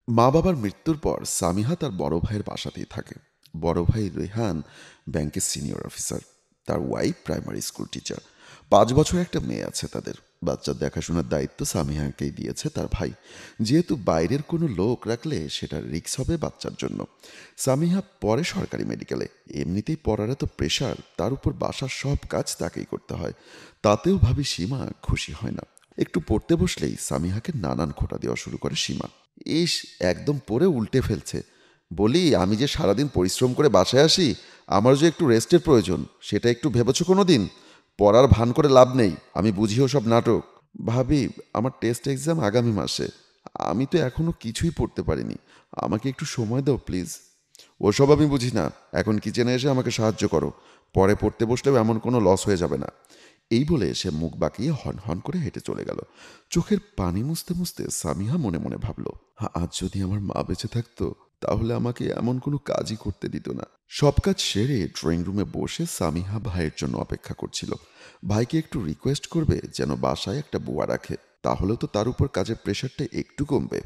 মা বাবার মৃত্যুর পর সামিহা তার বড় ভাইয়ের বাসাতেই থাকে। বড় ভাই রেহান ব্যাংকের সিনিয়র অফিসার, তার ওয়াইফ প্রাইমারি স্কুল টিচার। 5 বছর একটা মেয়ে আছে তাদের। বাচ্চার দেখাশোনার দায়িত্ব সামিহাকেই দিয়েছে তার ভাই। যেহেতু বাইরের কোনো লোক রাখলে সেটা রিস্ক হবে বাচ্চার জন্য। সামিহা পড়ে সরকারি মেডিকেলে। এমনিতেই পড়ার এত প্রেশার, তার উপর বাসার সব কাজ তাকেই করতে হয়। তাতেও ভাবি সীমা খুশি হয় না। একটু পড়তে বসলেই সামিহাকে নানান খোঁটা দেওয়া শুরু করে সীমা। ইস, একদম পড়ে উল্টে ফেলছে। বলি, আমি যে সারাদিন পরিশ্রম করে বাসায় আসি, আমার যে একটু রেস্টের প্রয়োজন, সেটা একটু ভেবেছো কোনো দিন? পড়ার ভান করে লাভ নেই, আমি বুঝিও সব নাটক। ভাবি, আমার টেস্ট এক্সাম আগামী মাসে। আমি তো এখনো কিছুই পড়তে পারিনি। আমাকে একটু সময় দাও প্লিজ। ওসব আমি বুঝি না। এখন কিচেনে এসে আমাকে সাহায্য করো। পরে পড়তে বসলেও এমন কোনো লস হয়ে যাবে না। এই বলে সে মুখ বাঁকিয়ে হন হন করে হেঁটে চলে গেল। চোখের পানি মুছতে মুছতে সামিহা মনে মনে ভাবল, আজ যদি আমার মা বেঁচে থাকতো, তাহলে আমাকে এমন কোনো কাজই করতে দিত না। সব কাজ সেরে ড্রয়িং রুমে বসে সামিহা ভাইয়ের জন্য অপেক্ষা করছিল। ভাইকে একটু রিকোয়েস্ট করবে যেন বাসায় একটা বুয়া রাখে, তাহলেও তো তার উপর কাজের প্রেশারটা একটু কমবে।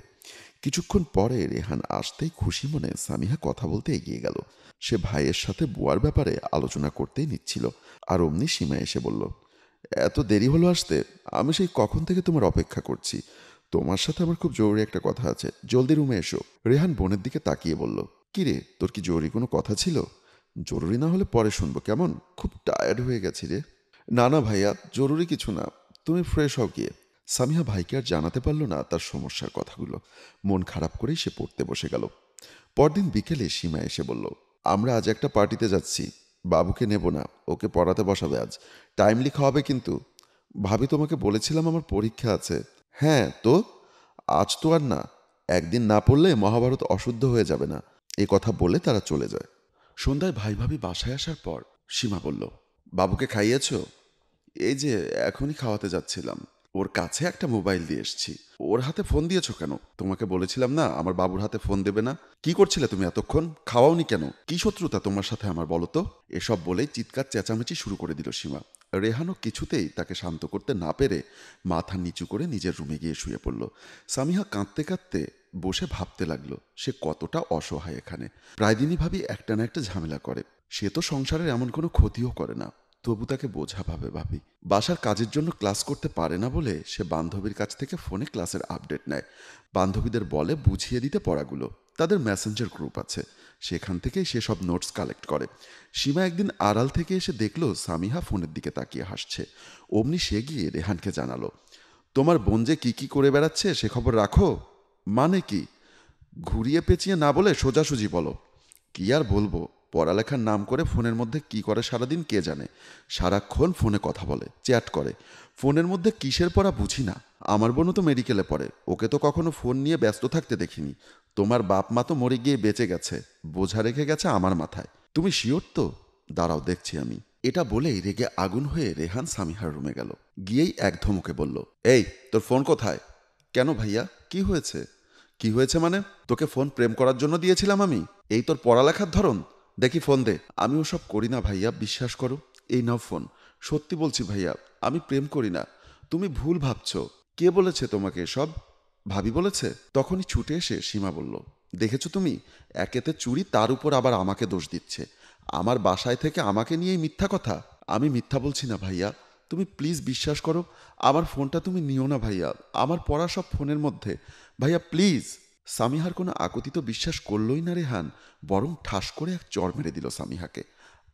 কিছুক্ষণ পরে রেহান আসতেই খুশি মনে সামিহা কথা বলতে এগিয়ে গেল। সে ভাইয়ের সাথে বুয়ার ব্যাপারে আলোচনা করতেই নিচ্ছিল। আর অমনি সীমা এসে বলল, এত দেরি হলো আসতে? আমি সেই কখন থেকে তোমার অপেক্ষা করছি। তোমার সাথে আমার খুব জরুরি একটা কথা আছে, জলদি রুমে এসো। রেহান বোনের দিকে তাকিয়ে বলল, কি রে, তোর কি জরুরি কোনো কথা ছিল? জরুরি না হলে পরে শুনবো কেমন? খুব টায়ার্ড হয়ে গেছি রে। না না ভাইয়া, জরুরি কিছু না। তুমি ফ্রেশ হও গিয়ে। সামিহা ভাইকে আর জানাতে পারল না তার সমস্যার কথাগুলো। মন খারাপ করেই সে পড়তে বসে গেল। পরদিন বিকেলে সীমা এসে বলল, আমরা আজ একটা পার্টিতে যাচ্ছি। বাবুকে নেব না, ওকে পড়াতে বসাবে আজ। টাইমলি খাওয়াবে কিন্তু। ভাবি, তোমাকে বলেছিলাম আমার পরীক্ষা আছে। হ্যাঁ তো, আজ তো আর না। একদিন না পড়লে মহাভারত অশুদ্ধ হয়ে যাবে না। এই কথা বলে তারা চলে যায়। সন্ধ্যায় ভাই ভাবি বাসায় আসার পর সীমা বলল, বাবুকে খাইয়েছ? এই যে এখনই খাওয়াতে যাচ্ছিলাম। ওর কাছে একটা মোবাইল দিয়ে এসছি। ওর হাতে ফোন দিয়েছো কেন? তোমাকে বলেছিলাম না আমার বাবুর হাতে ফোন দেবে না। কি করছিলে তুমি এতক্ষণ? খাওয়াওনি কেন? কি শত্রুতা তোমার সাথে আমার, বলো তো? এসব বলেই চিৎকার চেঁচামেচি শুরু করে দিল সীমা। রেহানও কিছুতেই তাকে শান্ত করতে না পেরে মাথা নিচু করে নিজের রুমে গিয়ে শুয়ে পড়ল। সামিহা কাঁদতে কাঁদতে বসে ভাবতে লাগলো সে কতটা অসহায় এখানে। প্রায় দিনই ভাবি একটা না একটা ঝামেলা করে। সে তো সংসারের এমন কোনো ক্ষতিও করে না, তবু তাকে বোঝা ভাবে ভাবি। বাসার কাজের জন্য ক্লাস করতে পারে না বলে সে বান্ধবীর কাছ থেকে ফোনে ক্লাসের আপডেট নেয়। বান্ধবীদের বলে বুঝিয়ে দিতে পড়াগুলো। তাদের মেসেঞ্জার গ্রুপ আছে, সেখান থেকেই সে সব নোটস কালেক্ট করে। সীমা একদিন আড়াল থেকে এসে দেখল সামিহা ফোনের দিকে তাকিয়ে হাসছে। অমনি সে গিয়ে রেহানকে জানালো, তোমার বোন যে কি কি করে বেড়াচ্ছে সে খবর রাখো? মানে কি? ঘুরিয়ে পেঁচিয়ে না বলে সোজাসুজি বলো। কি আর বলবো, পড়ালেখার নাম করে ফোনের মধ্যে কি করে সারাদিন কে জানে। সারাক্ষণ ফোনে কথা বলে, চ্যাট করে। ফোনের মধ্যে কিসের পড়া বুঝি না। আমার বোনও তো মেডিকেলে পড়ে, ওকে তো কখনো ফোন নিয়ে ব্যস্ত থাকতে দেখিনি। তোমার বাপ মা তো মরে গিয়ে বেঁচে গেছে, বোঝা রেখে গেছে আমার মাথায়। তুমি শিওর তো? দাঁড়াও দেখছি আমি। এটা বলেই রেগে আগুন হয়ে রেহান সামিহার রুমে গেল। গিয়েই এক ধমকে বলল, এই তোর ফোন কোথায়? কেন ভাইয়া, কি হয়েছে? কি হয়েছে মানে? তোকে ফোন প্রেম করার জন্য দিয়েছিলাম আমি? এই তোর পড়ালেখার ধরন? দেখি ফোন দে। আমি ওসব করি না ভাইয়া, বিশ্বাস করো। এই নাও ফোন। সত্যি বলছি ভাইয়া, আমি প্রেম করি না। তুমি ভুল ভাবছো। কে বলেছে তোমাকে এসব? ভাবি বলেছে? তখনই ছুটে এসে সীমা বলল, দেখেছো তুমি, একেতে চুরি, তার উপর আবার আমাকে দোষ দিচ্ছে। আমার বাসায় থেকে আমাকে নিয়েই মিথ্যা কথা। আমি মিথ্যা বলছি না ভাইয়া, তুমি প্লিজ বিশ্বাস করো। আমার ফোনটা তুমি নিও না ভাইয়া, আমার পড়া সব ফোনের মধ্যে। ভাইয়া প্লিজ। সামিহার কোনো আকুতি তো বিশ্বাস করলই না রেহান, বরং ঠাস করে এক চড় মেরে দিল সামিহাকে।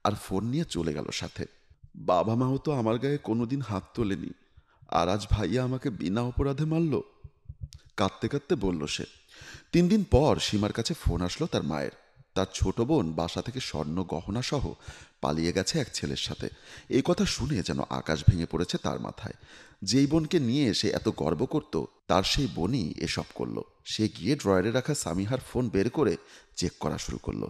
আর ফোন নিয়ে চলে গেল সাথে। বাবা মাও তো আমার গায়ে কোনোদিন হাত তোলেনি, আর আজ ভাইয়া আমাকে বিনা অপরাধে মারল। কাঁদতে কাঁদতে বলল সে। 3 দিন পর সীমার কাছে ফোন আসলো তার মায়ের। তার ছোট বোন বাসা থেকে স্বর্ণ গহনা সহ পালিয়ে গেছে এক ছেলের সাথে। এই কথা শুনে যেন আকাশ ভেঙে পড়েছে তার মাথায়। যেই বোনকে নিয়ে সে এত গর্ব করত, তার সেই বোনই এসব করলো। সে গিয়ে ড্রয়ারে রাখা সামিহার ফোন বের করে চেক করা শুরু করলো।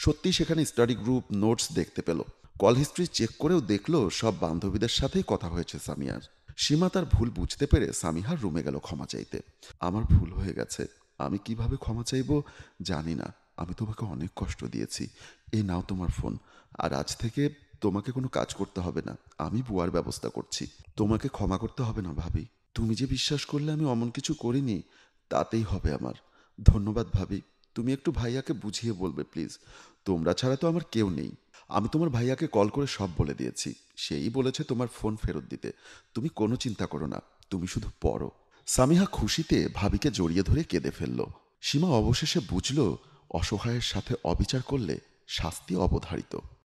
সত্যি সেখানে স্টাডি গ্রুপ, নোটস দেখতে পেল। কল হিস্ট্রি চেক করেও দেখলো সব বান্ধবীদের সাথেই কথা হয়েছে সামিয়ার। সীমা তার ভুল বুঝতে পেরে সামিহার রুমে গেল ক্ষমা চাইতে। আমার ভুল হয়ে গেছে, আমি কিভাবে ক্ষমা চাইব জানি না। আমি তোমাকে অনেক কষ্ট দিয়েছি। এই নাও তোমার ফোন। আর আজ থেকে তোমাকে কোনো কাজ করতে হবে না, আমি বুয়ার ব্যবস্থা করছি। তোমাকে ক্ষমা করতে হবে না ভাবি। তুমি যে বিশ্বাস করলে আমি অমন কিছু করিনি, তাতেই হবে আমার। ধন্যবাদ ভাবি। তুমি একটু ভাইয়াকে বুঝিয়ে বলবে প্লিজ। তোমরা ছাড়া তো আমার কেউ নেই। আমি তোমার ভাইয়াকে কল করে সব বলে দিয়েছি। সেই বলেছে তোমার ফোন ফেরত দিতে। তুমি কোনো চিন্তা করো না। তুমি শুধু পড়ো। সামিহা খুশিতে ভাবিকে জড়িয়ে ধরে কেঁদে ফেলল। সীমা অবশেষে বুঝল অসহায়ের সাথে অবিচার করলে শাস্তি অবধারিত।